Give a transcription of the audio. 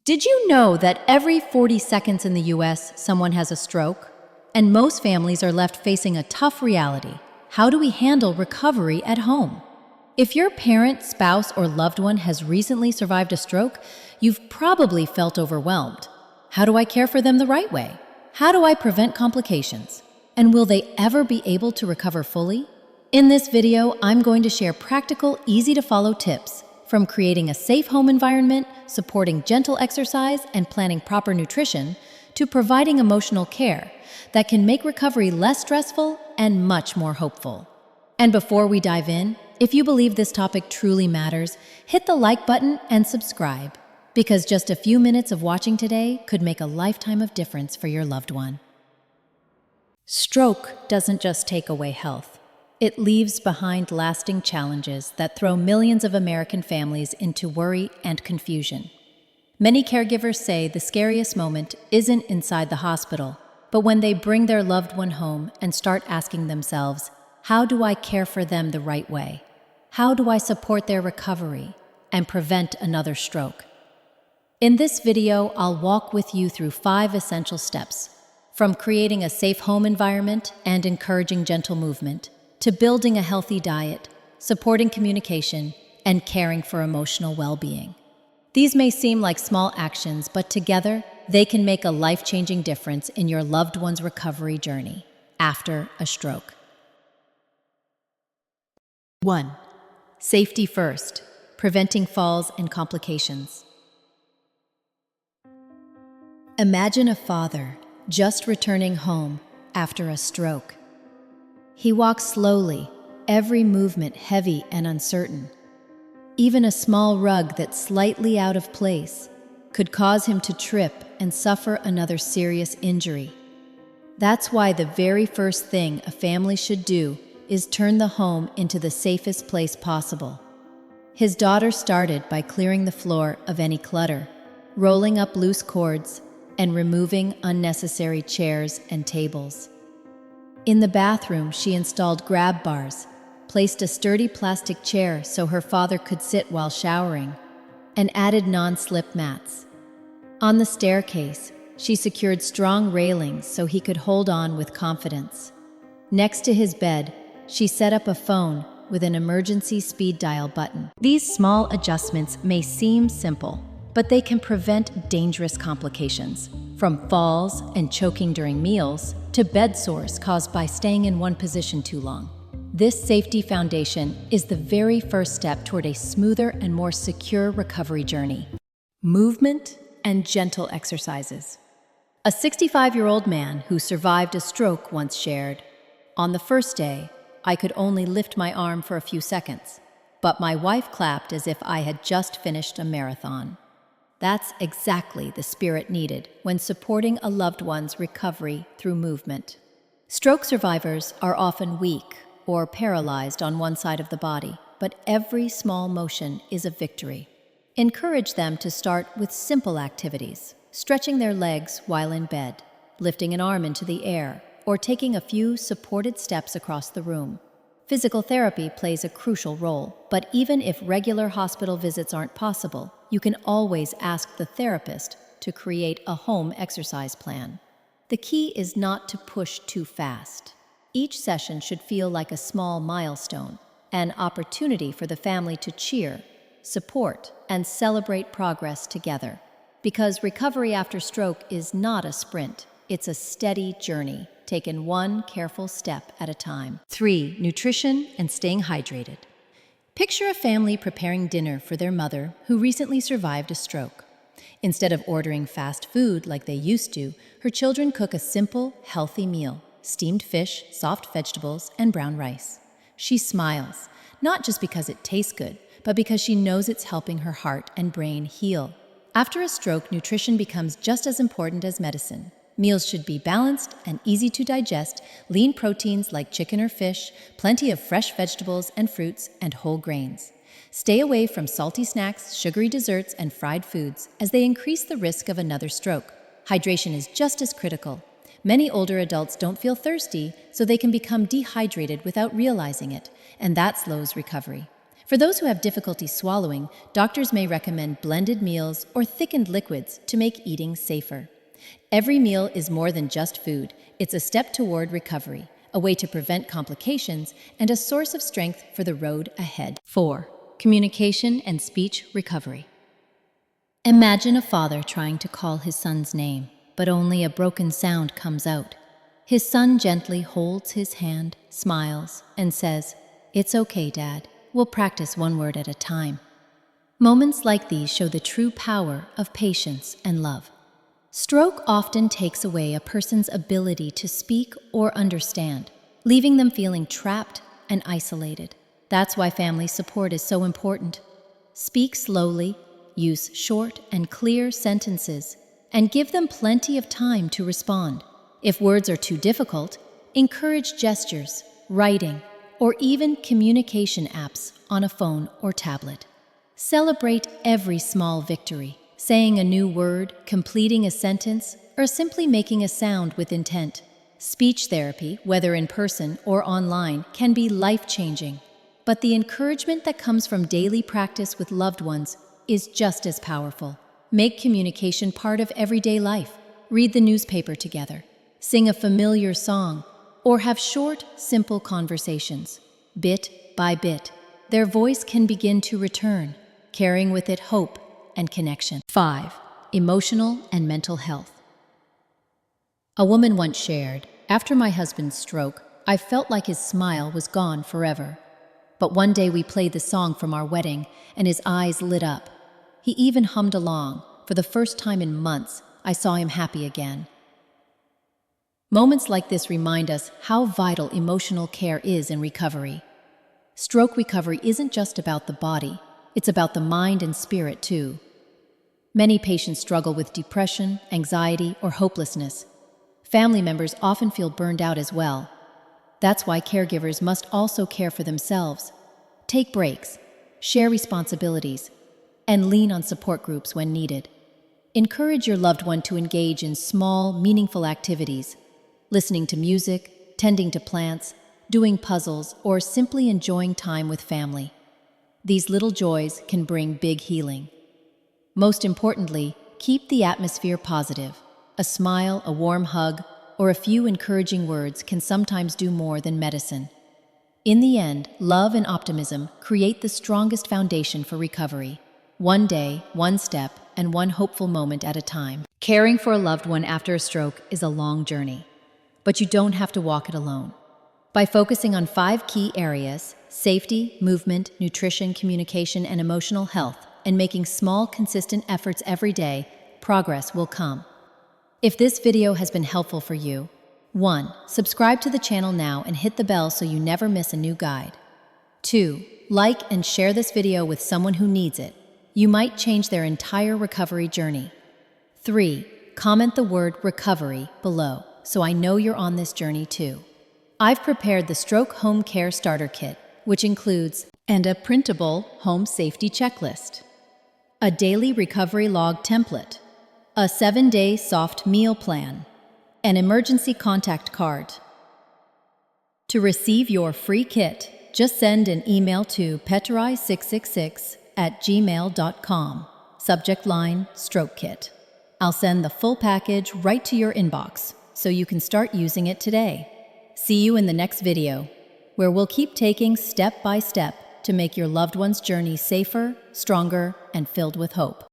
Did you know that every 40 seconds in the US, someone has a stroke? And most families are left facing a tough reality. How do we handle recovery at home? If your parent, spouse, or loved one has recently survived a stroke, you've probably felt overwhelmed. How do I care for them the right way? How do I prevent complications? And will they ever be able to recover fully? In this video, I'm going to share practical, easy-to-follow tips from creating a safe home environment, supporting gentle exercise, and planning proper nutrition, to providing emotional care that can make recovery less stressful and much more hopeful. And before we dive in, if you believe this topic truly matters, hit the like button and subscribe, because just a few minutes of watching today could make a lifetime of difference for your loved one. Stroke doesn't just take away health. It leaves behind lasting challenges that throw millions of American families into worry and confusion. Many caregivers say the scariest moment isn't inside the hospital, but when they bring their loved one home and start asking themselves, how do I care for them the right way? How do I support their recovery and prevent another stroke? In this video, I'll walk with you through 5 essential steps, from creating a safe home environment and encouraging gentle movement, to building a healthy diet, supporting communication, and caring for emotional well-being. These may seem like small actions, but together, they can make a life-changing difference in your loved one's recovery journey after a stroke. 1. Safety first, preventing falls and complications. Imagine a father just returning home after a stroke. He walks slowly, every movement heavy and uncertain. Even a small rug that's slightly out of place could cause him to trip and suffer another serious injury. That's why the very first thing a family should do is turn the home into the safest place possible. His daughter started by clearing the floor of any clutter, rolling up loose cords, and removing unnecessary chairs and tables. In the bathroom, she installed grab bars, placed a sturdy plastic chair so her father could sit while showering, and added non-slip mats. On the staircase, she secured strong railings so he could hold on with confidence. Next to his bed, she set up a phone with an emergency speed dial button. These small adjustments may seem simple, but they can prevent dangerous complications, from falls and choking during meals to bed sores caused by staying in one position too long. This safety foundation is the very first step toward a smoother and more secure recovery journey. Movement and gentle exercises. A 65-year-old man who survived a stroke once shared, "On the first day, I could only lift my arm for a few seconds, but my wife clapped as if I had just finished a marathon." That's exactly the spirit needed when supporting a loved one's recovery through movement. Stroke survivors are often weak or paralyzed on one side of the body, but every small motion is a victory. Encourage them to start with simple activities, stretching their legs while in bed, lifting an arm into the air, or taking a few supported steps across the room. Physical therapy plays a crucial role, but even if regular hospital visits aren't possible, you can always ask the therapist to create a home exercise plan. The key is not to push too fast. Each session should feel like a small milestone, an opportunity for the family to cheer, support, and celebrate progress together. Because recovery after stroke is not a sprint, it's a steady journey, taken one careful step at a time. 3. Nutrition and staying hydrated. Picture a family preparing dinner for their mother who recently survived a stroke. Instead of ordering fast food like they used to, her children cook a simple, healthy meal: steamed fish, soft vegetables, and brown rice. She smiles, not just because it tastes good, but because she knows it's helping her heart and brain heal. After a stroke, nutrition becomes just as important as medicine. Meals should be balanced and easy to digest, lean proteins like chicken or fish, plenty of fresh vegetables and fruits, and whole grains. Stay away from salty snacks, sugary desserts, and fried foods, as they increase the risk of another stroke. Hydration is just as critical. Many older adults don't feel thirsty, so they can become dehydrated without realizing it, and that slows recovery. For those who have difficulty swallowing, doctors may recommend blended meals or thickened liquids to make eating safer. Every meal is more than just food. It's a step toward recovery, a way to prevent complications, and a source of strength for the road ahead. 4. Communication and speech recovery. Imagine a father trying to call his son's name, but only a broken sound comes out. His son gently holds his hand, smiles, and says, "It's okay, Dad. We'll practice one word at a time." Moments like these show the true power of patience and love. Stroke often takes away a person's ability to speak or understand, leaving them feeling trapped and isolated. That's why family support is so important. Speak slowly, use short and clear sentences, and give them plenty of time to respond. If words are too difficult, encourage gestures, writing, or even communication apps on a phone or tablet. Celebrate every small victory, saying a new word, completing a sentence, or simply making a sound with intent. Speech therapy, whether in person or online, can be life-changing, but the encouragement that comes from daily practice with loved ones is just as powerful. Make communication part of everyday life. Read the newspaper together, sing a familiar song, or have short, simple conversations. Bit by bit, their voice can begin to return, carrying with it hope and connection. 5. Emotional and mental health. A woman once shared, "After my husband's stroke, I felt like his smile was gone forever. But one day we played the song from our wedding, and his eyes lit up. He even hummed along. For the first time in months, I saw him happy again." Moments like this remind us how vital emotional care is in recovery. Stroke recovery isn't just about the body, it's about the mind and spirit too. Many patients struggle with depression, anxiety, or hopelessness. Family members often feel burned out as well. That's why caregivers must also care for themselves. Take breaks, share responsibilities, and lean on support groups when needed. Encourage your loved one to engage in small, meaningful activities, listening to music, tending to plants, doing puzzles, or simply enjoying time with family. These little joys can bring big healing. Most importantly, keep the atmosphere positive. A smile, a warm hug, or a few encouraging words can sometimes do more than medicine. In the end, love and optimism create the strongest foundation for recovery. One day, one step, and one hopeful moment at a time. Caring for a loved one after a stroke is a long journey, but you don't have to walk it alone. By focusing on 5 key areas: safety, movement, nutrition, communication, and emotional health, and making small, consistent efforts every day, progress will come. If this video has been helpful for you, 1. Subscribe to the channel now and hit the bell so you never miss a new guide. 2. Like and share this video with someone who needs it. You might change their entire recovery journey. 3. Comment the word recovery below so I know you're on this journey too. I've prepared the Stroke Home Care Starter Kit, which includes a printable home safety checklist, a daily recovery log template, a 7-day soft meal plan, an emergency contact card. To receive your free kit, just send an email to petri666@gmail.com. Subject line, Stroke Kit. I'll send the full package right to your inbox so you can start using it today. See you in the next video, where we'll keep taking step by step to make your loved one's journey safer, stronger, and filled with hope.